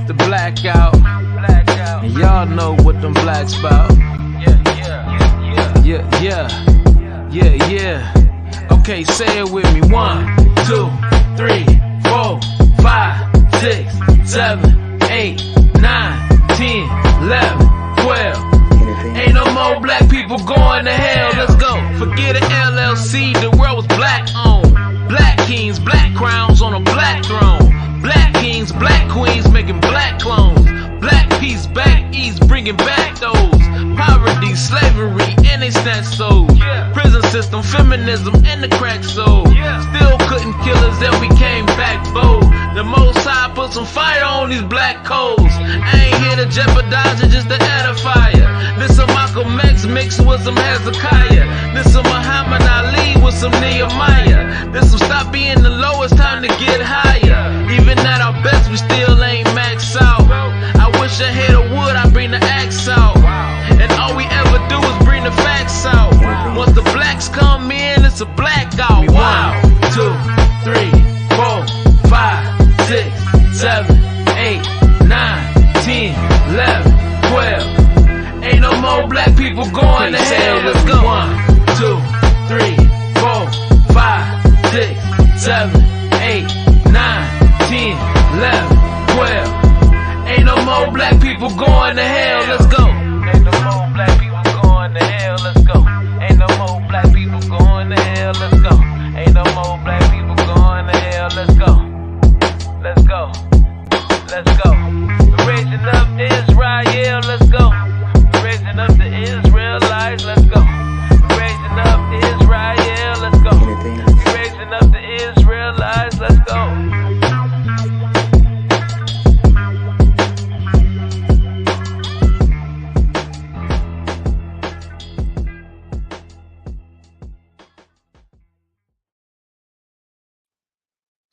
the blackout. And y'all know what them blacks about. Yeah. Okay, say it with me. 1, 2, 3, 4, 5, 6, 7, 8, 9, 10, 11, 12. Ain't no more black people going to hell. Let's go. Forget an LLC. The world was black owned. Black kings, black crowns on a black throne. Black kings, black queens making black clones. Black peace back east, bringing back those. Poverty, slavery, and they snatch souls. Prison system, feminism, and the crack soul. Still couldn't kill us, then we came back bold. The Most High put some fire on these black coals. I ain't here to jeopardize it, just to add a fire. This a Malcolm X mixed with some Hezekiah. This a Muhammad Ali with some Nehemiah. This will stop being the lowest, time to get higher. Even at our best, we still ain't maxed out. I wish I had a wood, I bring the axe out. And all we ever do is bring the facts out. Once the blacks come in, it's a blackout. 1, 2, 3, 4, 5, 6, 7, 8, 9, 10, 11, 12. Ain't no more black people going to hell. Let's go. 1, 2, 3, 4, 5, 6, 7, 8, 9, 10, 11, 12. Ain't no more black people going to hell. Let's go. Ain't no more black people going to hell. Let's go. Ain't no more black people going to hell. Let's go. Ain't no more black people going to hell. Let's go. Let's go. Let's go. We're raising up Israel. Let's go. We're raising up the Israelites. Let's go. We're raising up Israel. Let's go. We're raising up the Israelites. Let's go.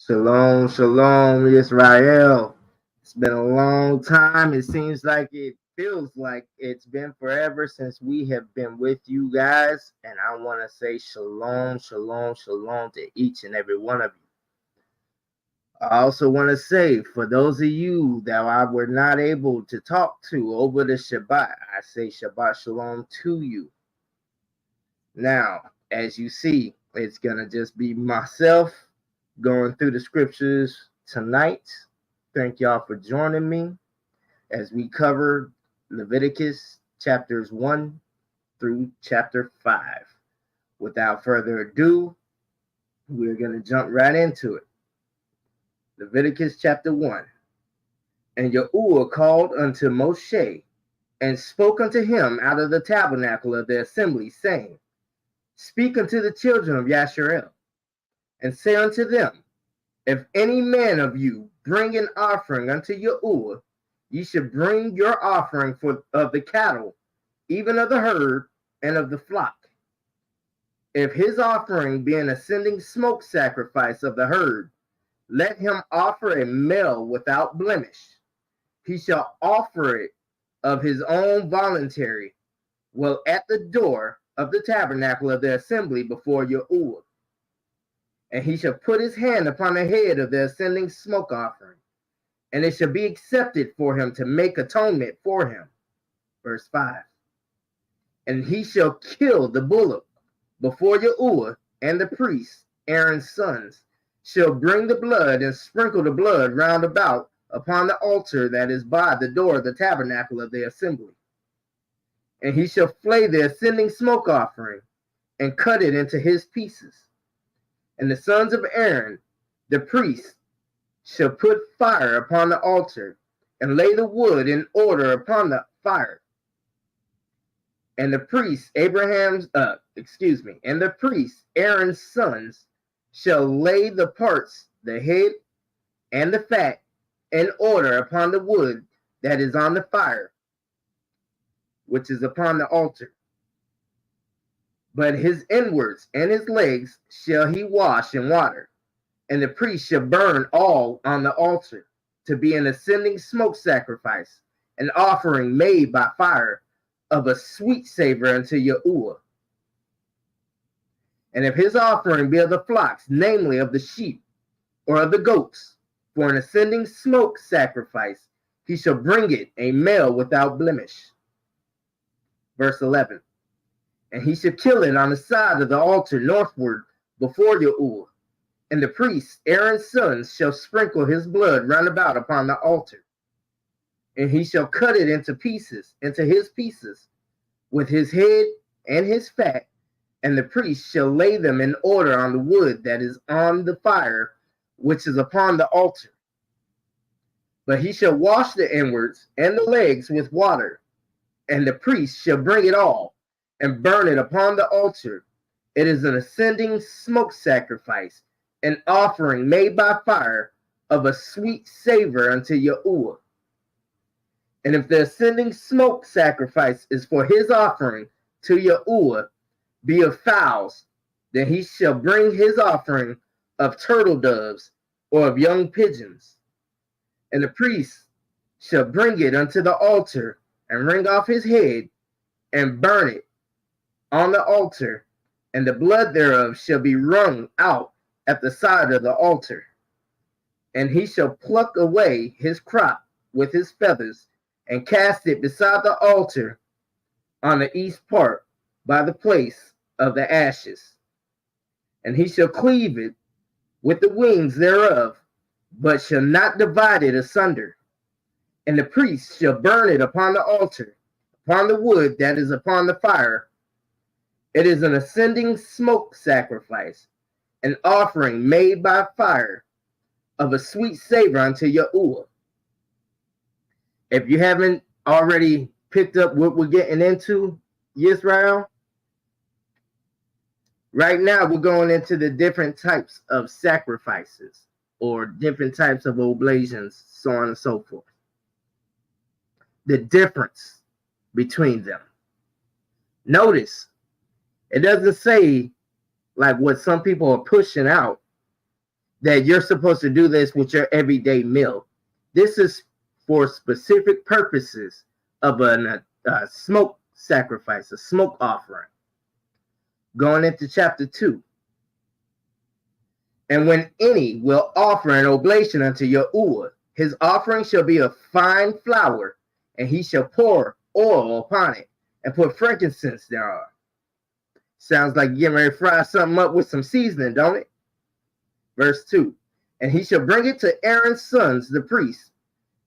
Shalom, shalom, Yisrael. It's been a long time. It seems like it feels like it's been forever since we have been with you guys. And I want to say shalom, shalom, shalom to each and every one of you. I also want to say, for those of you that I were not able to talk to over the Shabbat, I say Shabbat shalom to you. Now, as you see, it's going to just be myself going through the scriptures tonight. Thank y'all for joining me as we cover Leviticus chapters 1 through chapter 5. Without further ado, we're going to jump right into it. Leviticus chapter 1. And Yahuwah called unto Moshe and spoke unto him out of the tabernacle of the assembly, saying, Speak unto the children of Yisrael, and say unto them, If any man of you bring an offering unto Yahuwah, ye should bring your offering of the cattle, even of the herd, and of the flock. If his offering be an ascending smoke sacrifice of the herd, let him offer a male without blemish. He shall offer it of his own voluntary, well at the door of the tabernacle of the assembly before Yahuwah. And he shall put his hand upon the head of the ascending smoke offering, and it shall be accepted for him to make atonement for him. Verse 5. And he shall kill the bullock before Yahuwah, and the priests, Aaron's sons, shall bring the blood and sprinkle the blood round about upon the altar that is by the door of the tabernacle of the assembly. And he shall flay the ascending smoke offering and cut it into his pieces. And the sons of Aaron, the priests, shall put fire upon the altar and lay the wood in order upon the fire. And the priests, and the priests, Aaron's sons, shall lay the parts, the head and the fat, in order upon the wood that is on the fire, which is upon the altar. But his inwards and his legs shall he wash in water, and the priest shall burn all on the altar, to be an ascending smoke sacrifice, an offering made by fire of a sweet savor unto Yahuwah. And if his offering be of the flocks, namely of the sheep or of the goats, for an ascending smoke sacrifice, he shall bring it a male without blemish. Verse 11. And he shall kill it on the side of the altar northward before Yahuwah. And the priest, Aaron's sons, shall sprinkle his blood round about upon the altar. And he shall cut it into his pieces, with his head and his fat. And the priest shall lay them in order on the wood that is on the fire, which is upon the altar. But he shall wash the inwards and the legs with water, and the priest shall bring it all, and burn it upon the altar. It is an ascending smoke sacrifice, an offering made by fire of a sweet savor unto Yahuwah. And if the ascending smoke sacrifice is for his offering to Yahuwah, be of fowls, then he shall bring his offering of turtle doves or of young pigeons. And the priest shall bring it unto the altar, and wring off his head, and burn it on the altar, and the blood thereof shall be wrung out at the side of the altar. And he shall pluck away his crop with his feathers, and cast it beside the altar on the east part by the place of the ashes. And he shall cleave it with the wings thereof, but shall not divide it asunder. And the priest shall burn it upon the altar, upon the wood that is upon the fire. It is an ascending smoke sacrifice, an offering made by fire of a sweet savor unto Yahuwah. If you haven't already picked up what we're getting into, Yisrael, right now we're going into the different types of sacrifices or different types of oblations, so on and so forth. The difference between them. Notice, it doesn't say, like what some people are pushing out, that you're supposed to do this with your everyday meal. This is for specific purposes of a smoke sacrifice, a smoke offering. Going into chapter 2. And when any will offer an oblation unto Yahuwah, his offering shall be of fine flour, and he shall pour oil upon it, and put frankincense thereon. Sounds like getting ready to fry something up with some seasoning, don't it? Verse 2. And he shall bring it to Aaron's sons, the priests,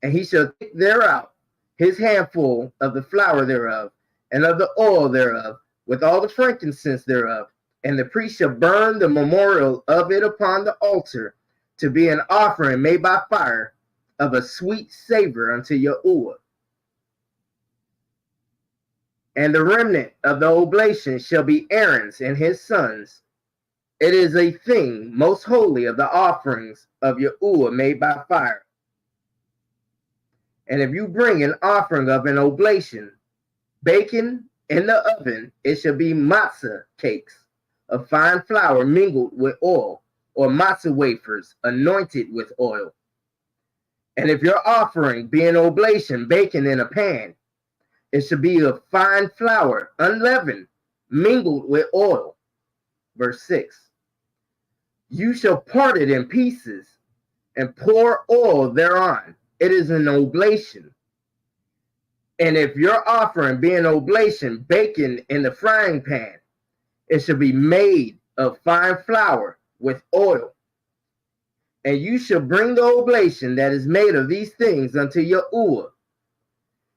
and he shall take thereout his handful of the flour thereof, and of the oil thereof, with all the frankincense thereof. And the priest shall burn the memorial of it upon the altar, to be an offering made by fire of a sweet savor unto Yahuwah. And the remnant of the oblation shall be Aaron's and his sons. It is a thing most holy of the offerings of Yahuwah made by fire. And if you bring an offering of an oblation, baking in the oven, it shall be matzah cakes of fine flour mingled with oil, or matzah wafers anointed with oil. And if your offering be an oblation baking in a pan, it should be of fine flour, unleavened, mingled with oil. Verse 6. You shall part it in pieces, and pour oil thereon. It is an oblation. And if your offering be an oblation baking in the frying pan, it shall be made of fine flour with oil. And you shall bring the oblation that is made of these things unto Yahuwah.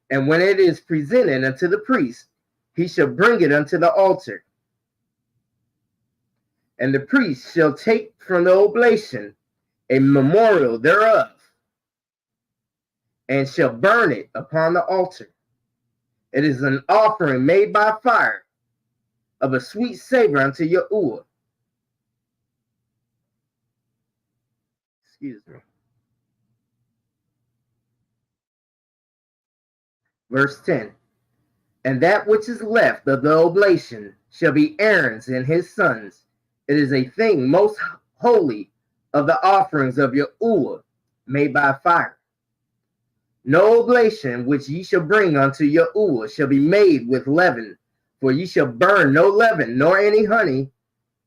And when it is presented unto the priest, he shall bring it unto the altar. And the priest shall take from the oblation a memorial thereof, and shall burn it upon the altar. It is an offering made by fire of a sweet savor unto Yahuwah. Excuse me. Verse 10. And that which is left of the oblation shall be Aaron's and his sons. It is a thing most holy of the offerings of Yahuwah made by fire. No oblation which ye shall bring unto Yahuwah shall be made with leaven, for ye shall burn no leaven nor any honey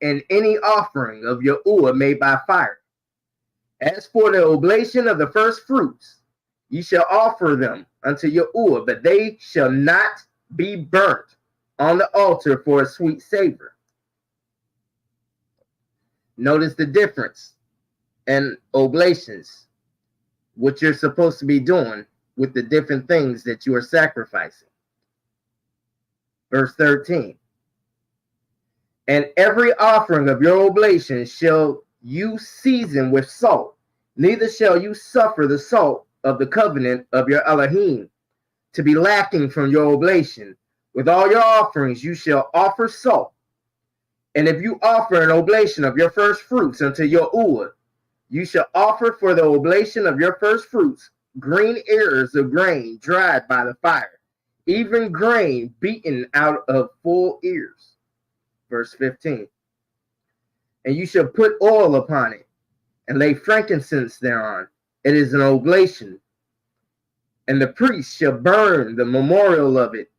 in any offering of Yahuwah made by fire. As for the oblation of the first fruits, ye shall offer them unto Yahuwah, but they shall not be burnt on the altar for a sweet savor. Notice the difference in oblations, what you're supposed to be doing with the different things that you are sacrificing. Verse 13. And every offering of your oblation shall you season with salt, neither shall you suffer the salt of the covenant of your Elohim to be lacking from your oblation. With all your offerings you shall offer salt. And if you offer an oblation of your first fruits unto Yahuwah, you shall offer for the oblation of your first fruits green ears of grain dried by the fire, even grain beaten out of full ears. Verse 15. And you shall put oil upon it, and lay frankincense thereon. It is an oblation. And the priest shall burn the memorial of it,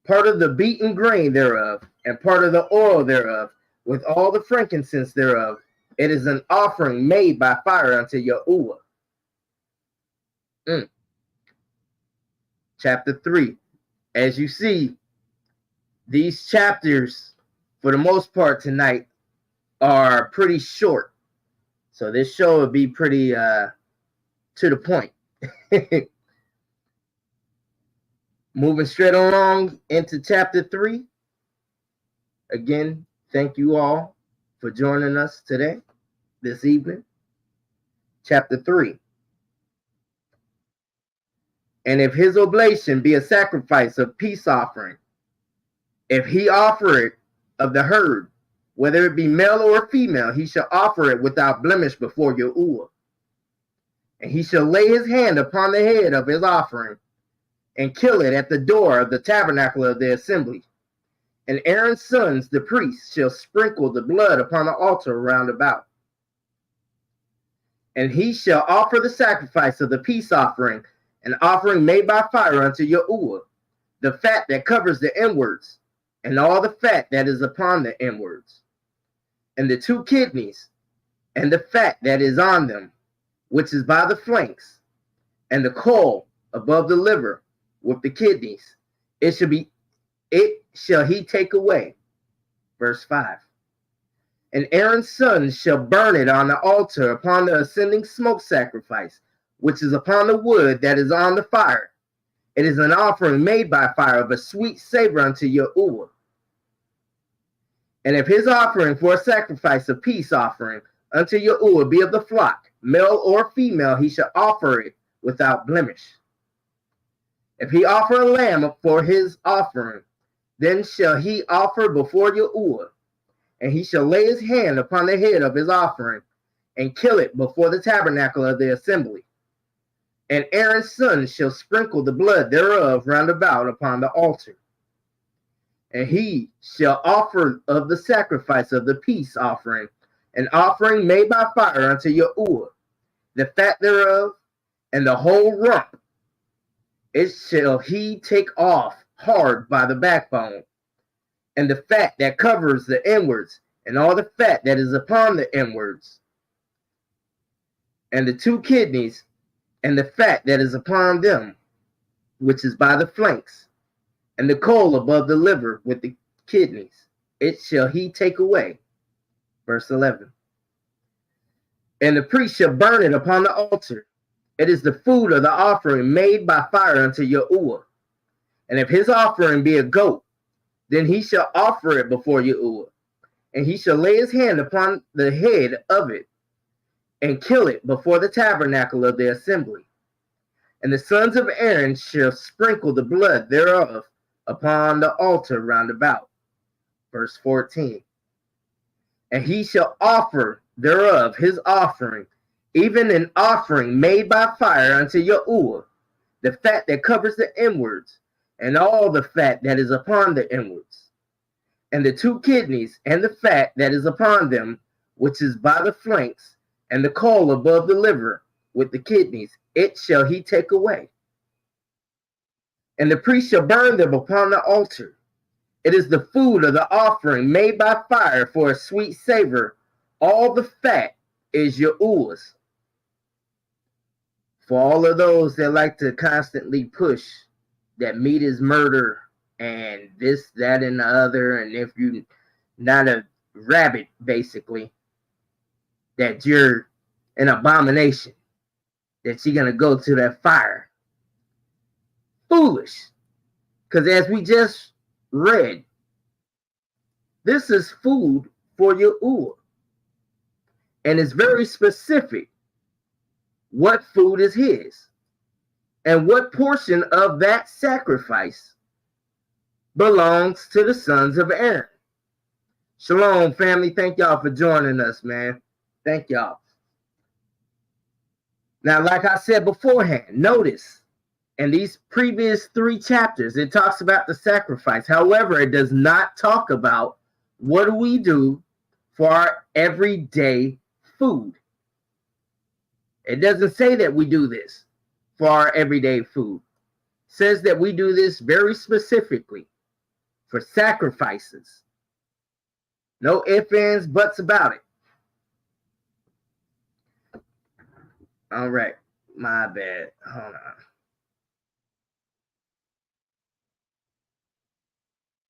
part of the beaten grain thereof, and part of the oil thereof, with all the frankincense thereof. It is an offering made by fire unto Yahuwah. Chapter 3. As you see, these chapters, for the most part tonight, are pretty short. So this show will be pretty to the point. Moving straight along into chapter 3. Again, thank you all for joining us today, this evening. Chapter 3. And if his oblation be a sacrifice of peace offering, if he offer it of the herd, whether it be male or female, he shall offer it without blemish before Yahuwah. And he shall lay his hand upon the head of his offering, and kill it at the door of the tabernacle of the assembly. And Aaron's sons, the priests, shall sprinkle the blood upon the altar round about. And he shall offer the sacrifice of the peace offering, an offering made by fire unto Yahuwah, the fat that covers the inwards, and all the fat that is upon the inwards, and the 2 kidneys, and the fat that is on them, which is by the flanks, and the caul above the liver with the kidneys. It shall he take away. Verse 5. And Aaron's sons shall burn it on the altar upon the ascending smoke sacrifice, which is upon the wood that is on the fire. It is an offering made by fire of a sweet savor unto Yahuwah. And if his offering for a sacrifice of peace offering unto Yahuwah be of the flock, male or female, he shall offer it without blemish. If he offer a lamb for his offering, then shall he offer before Yahuwah, and he shall lay his hand upon the head of his offering, and kill it before the tabernacle of the assembly. And Aaron's sons shall sprinkle the blood thereof round about upon the altar. And he shall offer of the sacrifice of the peace offering, an offering made by fire unto Yahuwah, the fat thereof, and the whole rump. It shall he take off hard by the backbone, and the fat that covers the inwards, and all the fat that is upon the inwards, and the 2 kidneys, and the fat that is upon them, which is by the flanks, and the caul above the liver with the kidneys. It shall he take away. Verse 11. And the priest shall burn it upon the altar. It is the food of the offering made by fire unto Yahuwah. And if his offering be a goat, then he shall offer it before Yahuwah. And he shall lay his hand upon the head of it, and kill it before the tabernacle of the assembly. And the sons of Aaron shall sprinkle the blood thereof upon the altar round about. Verse 14. And he shall offer thereof his offering, even an offering made by fire unto Yahuwah, the fat that covers the inwards, and all the fat that is upon the inwards, and the 2 kidneys, and the fat that is upon them, which is by the flanks, and the caul above the liver with the kidneys. It shall he take away. And the priest shall burn them upon the altar. It is the food of the offering made by fire for a sweet savor. All the fat is Yahuwah's. for all of those that like to constantly push that meat is murder and this, that, and the other, and if you're not a rabbit, basically, that you're an abomination, that you're going to go to that fire. Foolish. Because as we just read, this is food for Yahuwah. And it's very specific what food is his and what portion of that sacrifice belongs to the sons of Aaron. Shalom, family. Thank y'all for joining us, man. Thank y'all. Now, like I said beforehand, notice in these previous 3 chapters, it talks about the sacrifice. However, it does not talk about what do we do for our everyday food. It doesn't say that we do this for our everyday food. It says that we do this very specifically for sacrifices. No ifs, ands, buts about it. All right. My bad. Hold on.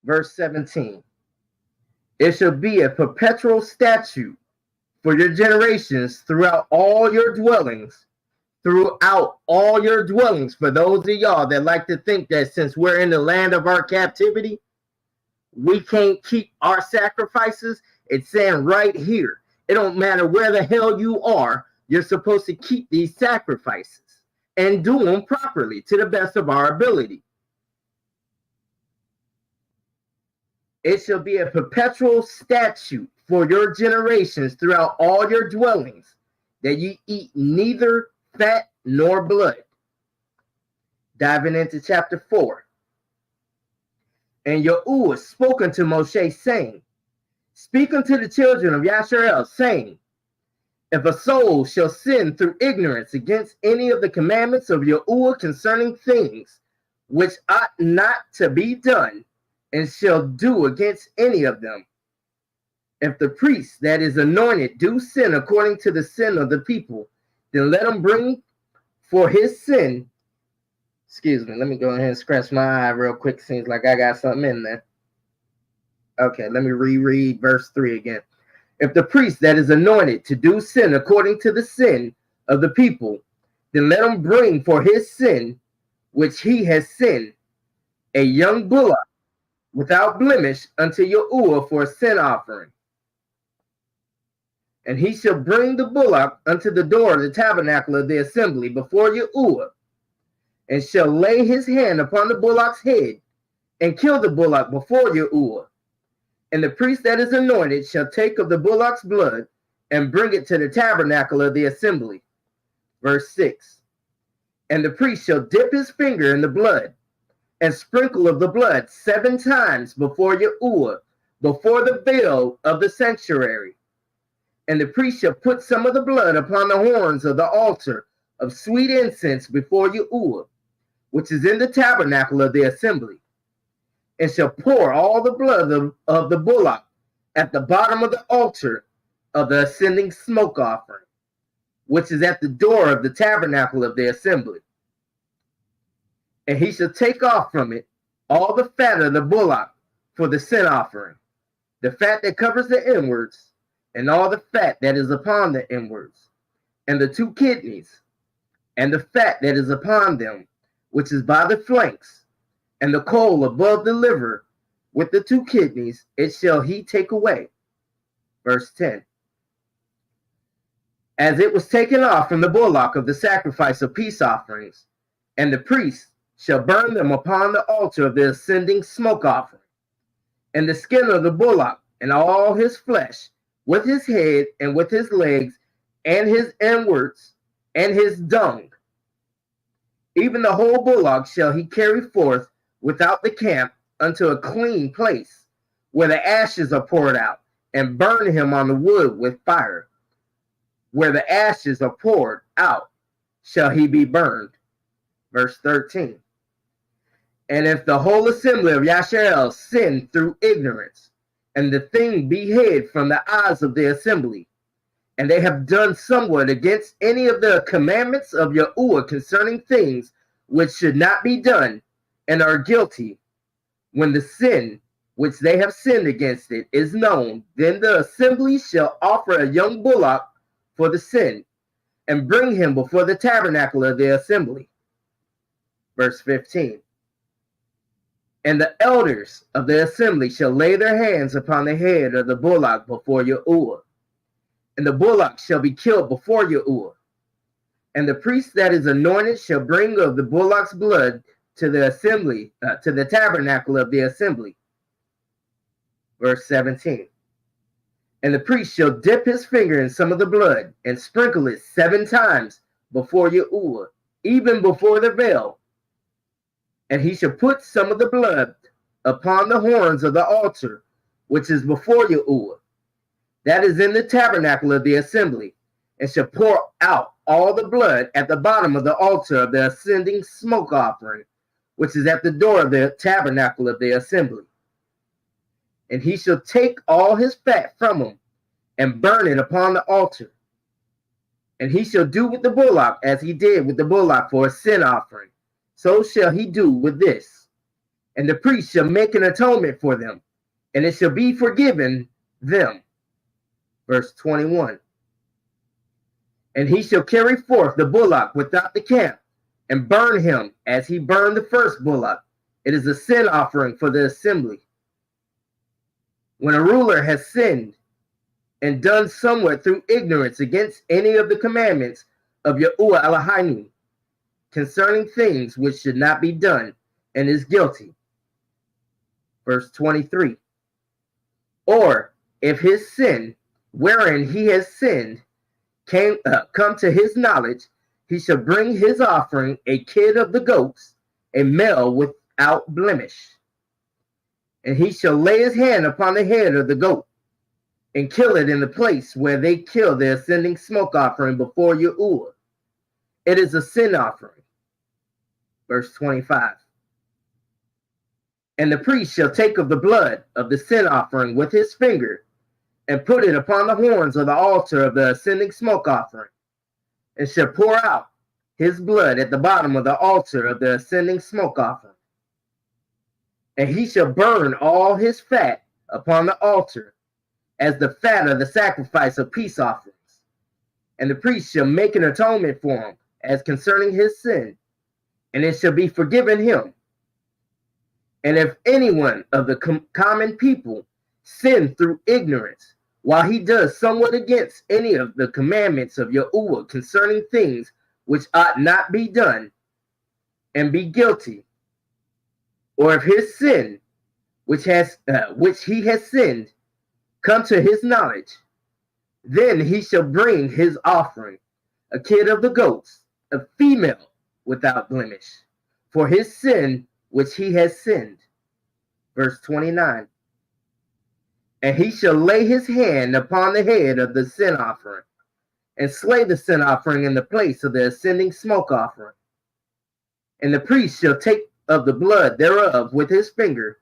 Verse 17. It shall be a perpetual statute for your generations throughout all your dwellings. Throughout all your dwellings. For those of y'all that like to think that since we're in the land of our captivity, we can't keep our sacrifices. It's saying right here, it don't matter where the hell you are, you're supposed to keep these sacrifices and do them properly to the best of our ability. It shall be a perpetual statute for your generations throughout all your dwellings, that ye eat neither fat nor blood. Diving into chapter 4. And Yahuwah spoke unto Moshe, saying, Speak unto the children of Yisrael, saying, If a soul shall sin through ignorance against any of the commandments of Yahuwah concerning things which ought not to be done, and shall do against any of them, if the priest that is anointed do sin according to the sin of the people, then let him bring for his sin. Excuse me, let me go ahead and scratch my eye real quick. Seems like I got something in there. Okay, let me reread verse 3 again. If the priest that is anointed to do sin according to the sin of the people, then let him bring for his sin, which he has sinned, a young bullock without blemish unto Yahuwah for a sin offering. And he shall bring the bullock unto the door of the tabernacle of the assembly before Yahuwah, and shall lay his hand upon the bullock's head, and kill the bullock before Yahuwah. And the priest that is anointed shall take of the bullock's blood, and bring it to the tabernacle of the assembly. Verse 6. And the priest shall dip his finger in the blood, and sprinkle of the blood 7 times before Yahuwah, before the veil of the sanctuary. And the priest shall put some of the blood upon the horns of the altar of sweet incense before Yahuwah, which is in the tabernacle of the assembly, and shall pour all the blood of the bullock at the bottom of the altar of the ascending smoke offering, which is at the door of the tabernacle of the assembly. And he shall take off from it all the fat of the bullock for the sin offering, the fat that covers the inwards, and all the fat that is upon the inwards, and the 2 kidneys, and the fat that is upon them, which is by the flanks, and the coal above the liver, with the 2 kidneys, it shall he take away. Verse 10. As it was taken off from the bullock of the sacrifice of peace offerings, and the priest shall burn them upon the altar of the ascending smoke offering, and the skin of the bullock, and all his flesh, with his head, and with his legs, and his inwards, and his dung. Even the whole bullock shall he carry forth without the camp unto a clean place, where the ashes are poured out, and burn him on the wood with fire. Where the ashes are poured out shall he be burned. Verse 13. And if the whole assembly of Yisrael sin through ignorance, and the thing be hid from the eyes of the assembly, and they have done somewhat against any of the commandments of Yahuwah concerning things which should not be done, and are guilty, when the sin which they have sinned against it is known, then the assembly shall offer a young bullock for the sin, and bring him before the tabernacle of the assembly. Verse 15. And the elders of the assembly shall lay their hands upon the head of the bullock before Yahuwah, and the bullock shall be killed before Yahuwah. And the priest that is anointed shall bring of the bullock's blood to the assembly, to the tabernacle of the assembly. Verse 17. And the priest shall dip his finger in some of the blood, and sprinkle it 7 times before Yahuwah, even before the veil. And he shall put some of the blood upon the horns of the altar, which is before Yahuwah, that is in the tabernacle of the assembly, and shall pour out all the blood at the bottom of the altar of the ascending smoke offering, which is at the door of the tabernacle of the assembly. And he shall take all his fat from him, and burn it upon the altar. And he shall do with the bullock as he did with the bullock for a sin offering, so shall he do with this. And the priest shall make an atonement for them, and it shall be forgiven them. Verse 21. And he shall carry forth the bullock without the camp, and burn him as he burned the first bullock. It is a sin offering for the assembly. When a ruler has sinned and done somewhat through ignorance against any of the commandments of Yahuwah Eloheinu concerning things which should not be done, and is guilty. Verse 23. Or if his sin, wherein he has sinned, come to his knowledge, he shall bring his offering, a kid of the goats, a male without blemish. And he shall lay his hand upon the head of the goat, and kill it in the place where they kill the ascending smoke offering before Yahuwah. It is a sin offering. Verse 25. And the priest shall take of the blood of the sin offering with his finger, and put it upon the horns of the altar of the ascending smoke offering, and shall pour out his blood at the bottom of the altar of the ascending smoke offering. And he shall burn all his fat upon the altar, as the fat of the sacrifice of peace offerings. And the priest shall make an atonement for him, as concerning his sin, and it shall be forgiven him. And if anyone of the common people sin through ignorance, while he does somewhat against any of the commandments of Yahuwah concerning things which ought not be done, and be guilty, or if his sin, which he has sinned, come to his knowledge, then he shall bring his offering, a kid of the goats, a female without blemish, for his sin which he has sinned. Verse 29. And he shall lay his hand upon the head of the sin offering, and slay the sin offering in the place of the ascending smoke offering. And the priest shall take of the blood thereof with his finger,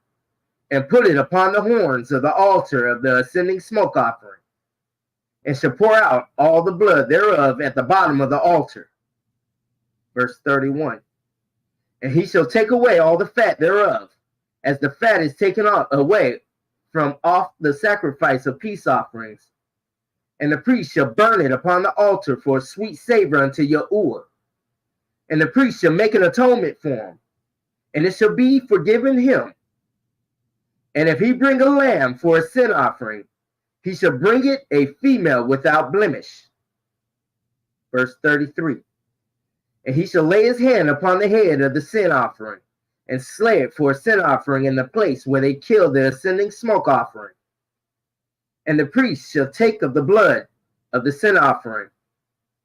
and put it upon the horns of the altar of the ascending smoke offering, and shall pour out all the blood thereof at the bottom of the altar. Verse 31. And he shall take away all the fat thereof, as the fat is taken away from off the sacrifice of peace offerings. And the priest shall burn it upon the altar for a sweet savor unto Yahuwah. And the priest shall make an atonement for him, and it shall be forgiven him. And if he bring a lamb for a sin offering, he shall bring it a female without blemish. Verse 33. And he shall lay his hand upon the head of the sin offering, and slay it for a sin offering in the place where they kill the ascending smoke offering. And the priest shall take of the blood of the sin offering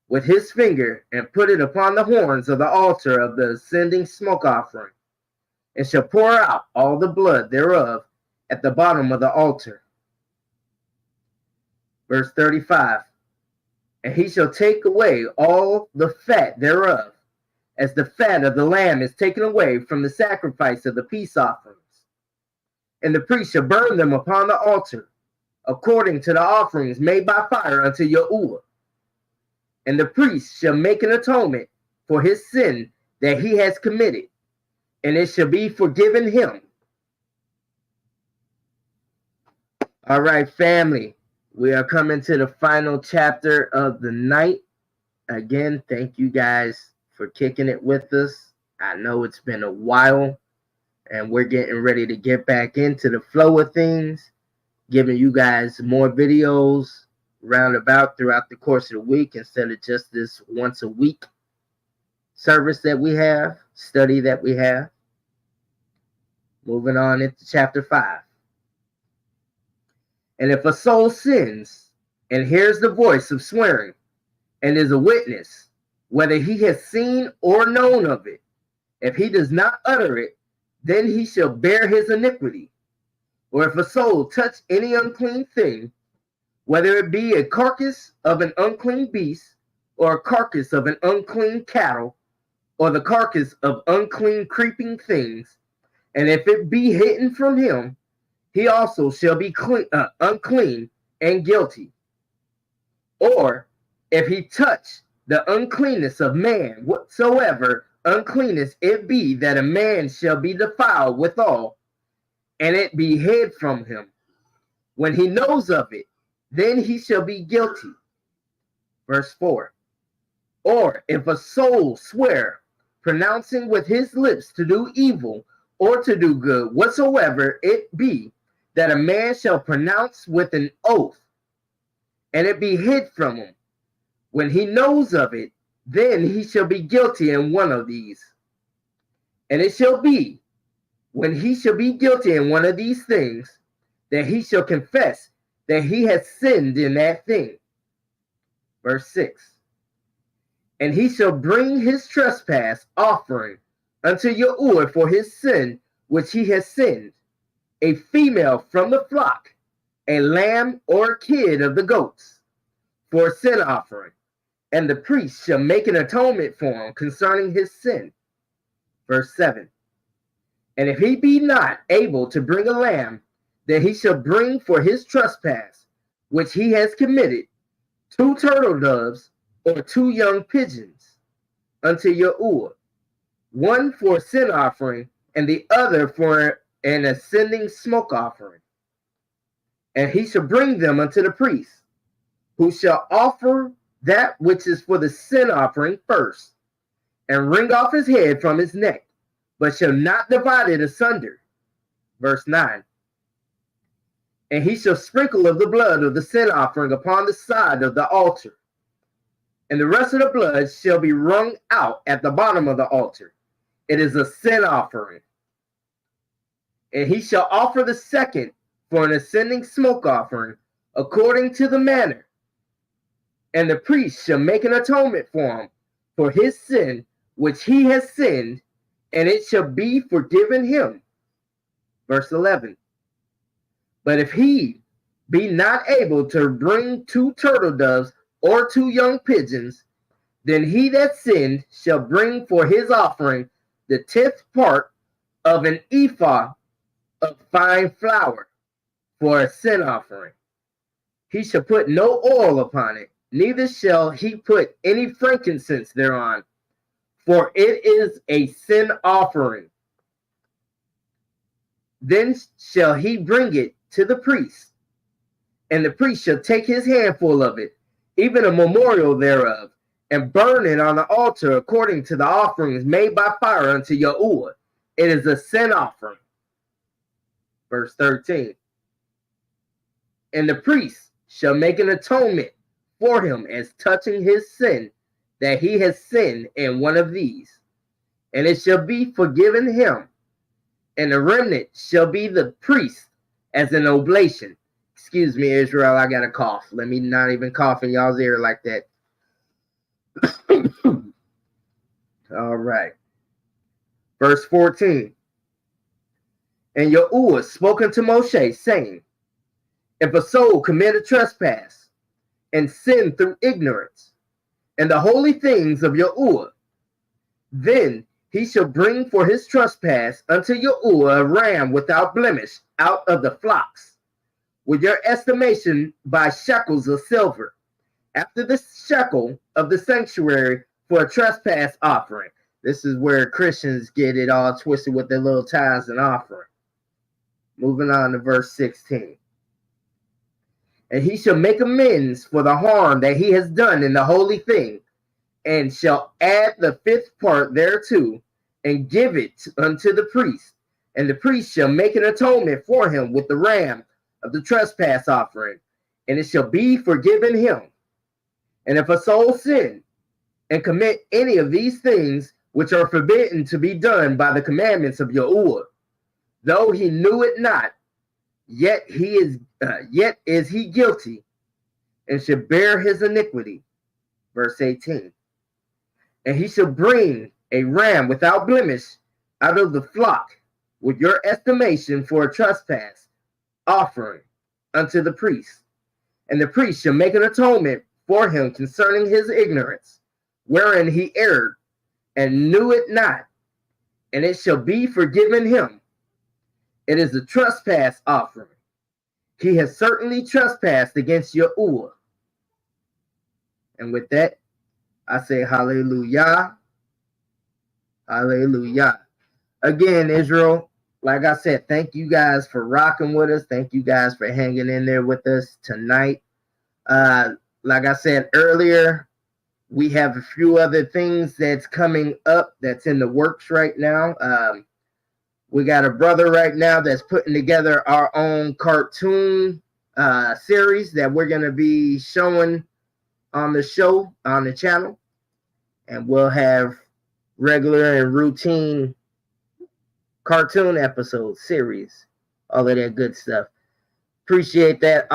with his finger, and put it upon the horns of the altar of the ascending smoke offering, and shall pour out all the blood thereof at the bottom of the altar. Verse 35. And he shall take away all the fat thereof, as the fat of the lamb is taken away from the sacrifice of the peace offerings. And the priest shall burn them upon the altar, according to the offerings made by fire unto Yahuwah. And the priest shall make an atonement for his sin that he has committed, and it shall be forgiven him. All right, family, we are coming to the final chapter of the night. Again, thank you guys for kicking it with us. I know it's been a while, and we're getting ready to get back into the flow of things, giving you guys more videos roundabout throughout the course of the week instead of just this once a week service that we have, study that we have. Moving on into chapter 5. And if a soul sins and hears the voice of swearing and is a witness, whether he has seen or known of it, if he does not utter it, then he shall bear his iniquity. Or if a soul touch any unclean thing, whether it be a carcass of an unclean beast, or a carcass of an unclean cattle, or the carcass of unclean creeping things, and if it be hidden from him, he also shall be unclean and guilty. Or if he touch the uncleanness of man, whatsoever uncleanness it be, that a man shall be defiled withal, and it be hid from him, when he knows of it, then he shall be guilty. Verse 4. Or if a soul swear, pronouncing with his lips to do evil or to do good, whatsoever it be, that a man shall pronounce with an oath, and it be hid from him, when he knows of it, then he shall be guilty in one of these. And it shall be, when he shall be guilty in one of these things, that he shall confess that he has sinned in that thing. Verse 6. And he shall bring his trespass offering unto Yahuwah for his sin which he has sinned, a female from the flock, a lamb or a kid of the goats, for a sin offering. And the priest shall make an atonement for him concerning his sin. Verse 7. And if he be not able to bring a lamb, then he shall bring for his trespass, which he has committed, 2 turtle doves or 2 young pigeons unto Yahuwah, one for a sin offering, and the other for an ascending smoke offering. And he shall bring them unto the priest, who shall offer that which is for the sin offering first, and wring off his head from his neck, but shall not divide it asunder. Verse 9. And he shall sprinkle of the blood of the sin offering upon the side of the altar, and the rest of the blood shall be wrung out at the bottom of the altar. It is a sin offering. And he shall offer the second for an ascending smoke offering, according to the manner. And the priest shall make an atonement for him for his sin which he has sinned, and it shall be forgiven him. Verse 11. But if he be not able to bring 2 turtle doves or 2 young pigeons, then he that sinned shall bring for his offering the 10th part of an ephah of fine flour for a sin offering. He shall put no oil upon it, neither shall he put any frankincense thereon, for it is a sin offering. Then shall he bring it to the priest, and the priest shall take his handful of it, even a memorial thereof, and burn it on the altar according to the offerings made by fire unto Yahuwah. It is a sin offering. Verse 13. And the priest shall make an atonement for him as touching his sin, that he has sinned in one of these, and it shall be forgiven him. And the remnant shall be the priest as an oblation. Excuse me, Israel, I got a cough. Let me not even cough in y'all's ear like that. All right. Verse 14. And Yahuwah spoke unto Moshe, saying, if a soul commit a trespass and sin through ignorance, and the holy things of Yahuwah, then he shall bring for his trespass unto Yahuwah a ram without blemish out of the flocks, with your estimation by shekels of silver, after the shekel of the sanctuary for a trespass offering. This is where Christians get it all twisted with their little tithes and offering. Moving on to verse 16. And he shall make amends for the harm that he has done in the holy thing, and shall add the fifth part thereto, and give it unto the priest. And the priest shall make an atonement for him with the ram of the trespass offering, and it shall be forgiven him. And if a soul sin and commit any of these things which are forbidden to be done by the commandments of Yahuwah, though he knew it not, yet is he guilty, and should bear his iniquity. Verse 18. And he shall bring a ram without blemish out of the flock with your estimation for a trespass offering unto the priest. And the priest shall make an atonement for him concerning his ignorance, wherein he erred and knew it not, and it shall be forgiven him. It is a trespass offering. He has certainly trespassed against Yahuwah. And with that, I say hallelujah. Hallelujah. Again, Israel, like I said, thank you guys for rocking with us. Thank you guys for hanging in there with us tonight. Like I said earlier, we have a few other things that's coming up that's in the works right now. We got a brother right now that's putting together our own cartoon series that we're going to be showing on the show, on the channel. And we'll have regular and routine cartoon episodes, series, all of that good stuff. Appreciate that.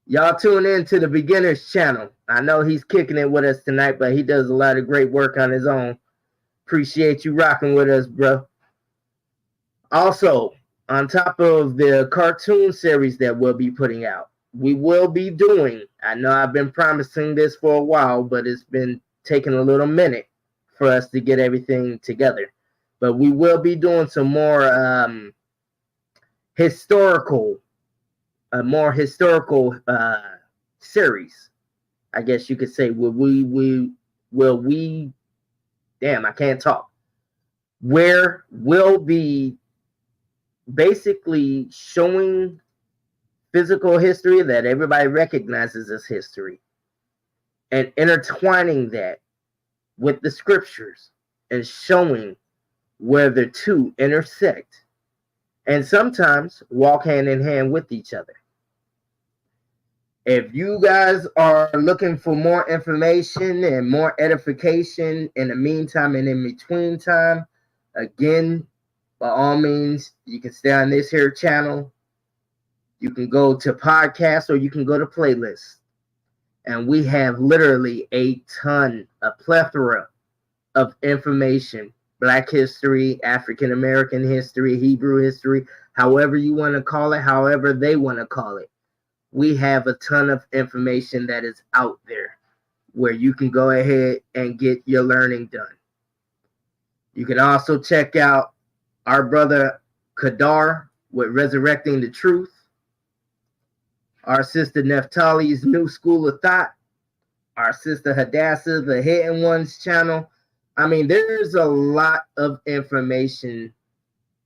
Y'all tune in to the Beginners channel. I know he's kicking it with us tonight, but he does a lot of great work on his own. Appreciate you rocking with us, bro. Also, on top of the cartoon series that we'll be putting out, we will be doing, I know I've been promising this for a while, but it's been taking a little minute for us to get everything together. But we will be doing some more historical series, I guess you could say. I can't talk. Where we'll be basically showing physical history that everybody recognizes as history and intertwining that with the scriptures and showing where the two intersect and sometimes walk hand in hand with each other. If you guys are looking for more information and more edification in the meantime and in between time, again, by all means, you can stay on this here channel. You can go to podcasts or you can go to playlists. And we have literally a plethora of information. Black history, African American history, Hebrew history, however you want to call it, however they want to call it. We have a ton of information that is out there where you can go ahead and get your learning done. You can also check out our brother Kadar with Resurrecting the Truth, our sister Neftali's New School of Thought, our sister Hadassah, the Hidden Ones channel. I mean, there's a lot of information.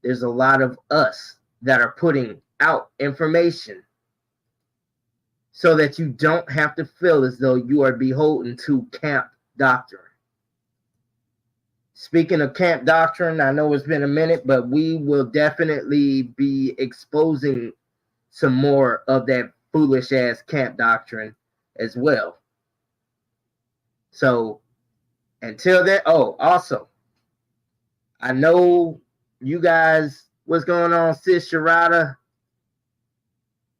There's a lot of us that are putting out information so that you don't have to feel as though you are beholden to camp doctrine. Speaking of camp doctrine, I know it's been a minute, but we will definitely be exposing some more of that foolish ass camp doctrine as well. So until then, also, I know you guys, what's going on, Sis Sharada?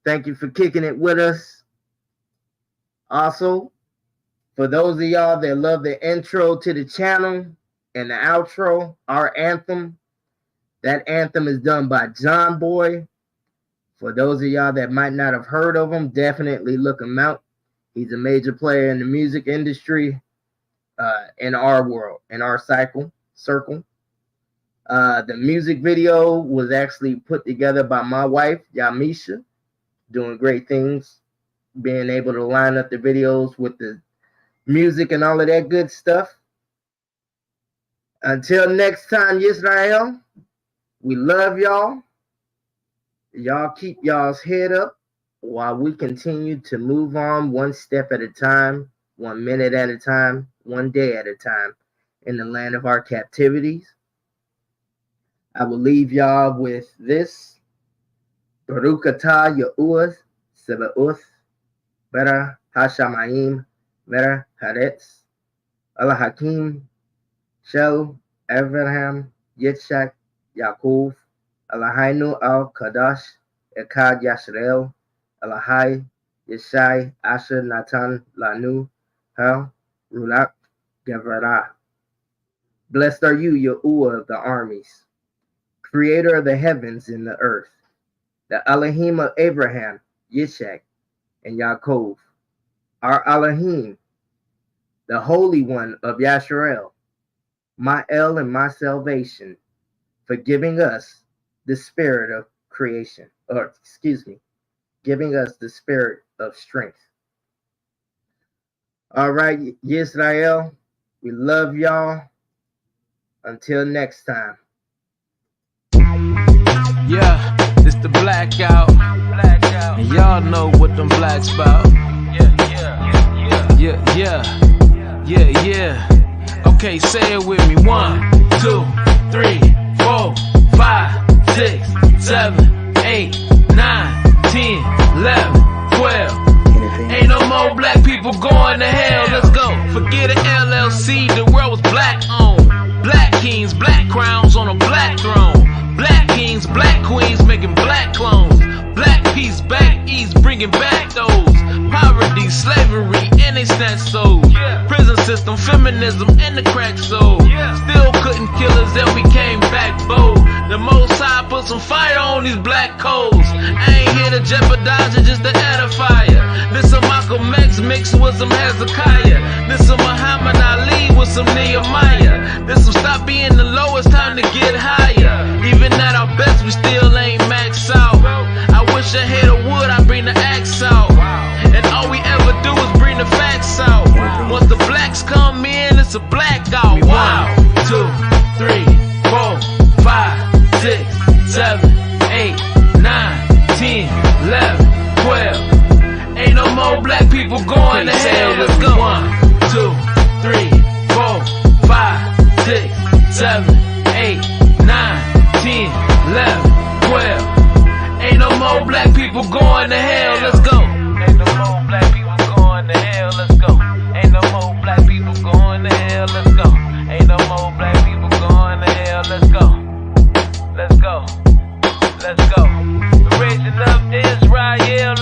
Thank you for kicking it with us. Also, for those of y'all that love the intro to the channel and the outro, our anthem, that anthem is done by John Boy. For those of y'all that might not have heard of him, definitely look him out. He's a major player in the music industry, in our world, in our circle. The music video was actually put together by my wife, Yamisha. doing great things, being able to line up the videos with the music and all of that good stuff. Until next time, Yisrael, we love y'all. Y'all keep y'all's head up while we continue to move on one step at a time, 1 minute at a time, 1 day at a time in the land of our captivities. I will leave y'all with this. Baruch atah Yahuwah Sebaoth Bera Hashamayim Bera Haaretz Allah Hakim Shel Abraham Yitzchak Yaakov Eloheinu al Kadosh Echad Yisrael Elohai Yeshai Asher Natan Lanu Ha Ruach Gevurah. Blessed are you, Yahuwah of the armies, creator of the heavens and the earth, the Elohim of Abraham, Yitzchak, and Yaakov, our Elohim, the Holy One of Yisrael, my El and my salvation, for giving us the spirit of creation, giving us the spirit of strength. All right, Yisrael, we love y'all. Until next time. Yeah, it's the blackout. And y'all know what them blacks about. Yeah. Okay, say it with me. 1, 2, 3, 4, 5, 6, 7, 8, 9, 10, 11, 12. Ain't no more black people going to hell. Let's go. Forget an LLC. The world was black owned. Black kings, black crowns on a black throne. Black kings, black queens making black clones. Black peace back east, bringing back those. Poverty, slavery, and they snatched souls. Prison system, feminism, and the crack soul. Still couldn't kill us, then we came back bold. The Most High put some fire on these black coals. I ain't here to jeopardize it, just to add a fire. This a Malcolm X mixed with some Hezekiah. This a Muhammad Ali with some Nehemiah. This will stop being the lowest, time to get higher. Even at our best, we still ain't maxed out. I wish I had a wood, I'd bring the axe out. And all we ever do is bring the facts out. Once the blacks come in, it's a blackout. 1, 2, 3, 4, 5, 6, 7, 8, 9, 10, 11, 12. Ain't no more black people going to hell. Let's go. 1, 2, 3, 4, 5, 6, 7, 8, 9, 10, 11, 12. Ain't no more black people going to hell. Let's go. Ain't no more black people going to hell. Let's go. Ain't no more black people going to hell. Let's go. Ain't no more black people going to hell. Let's go. Let's go. Let's go. The region of Israel.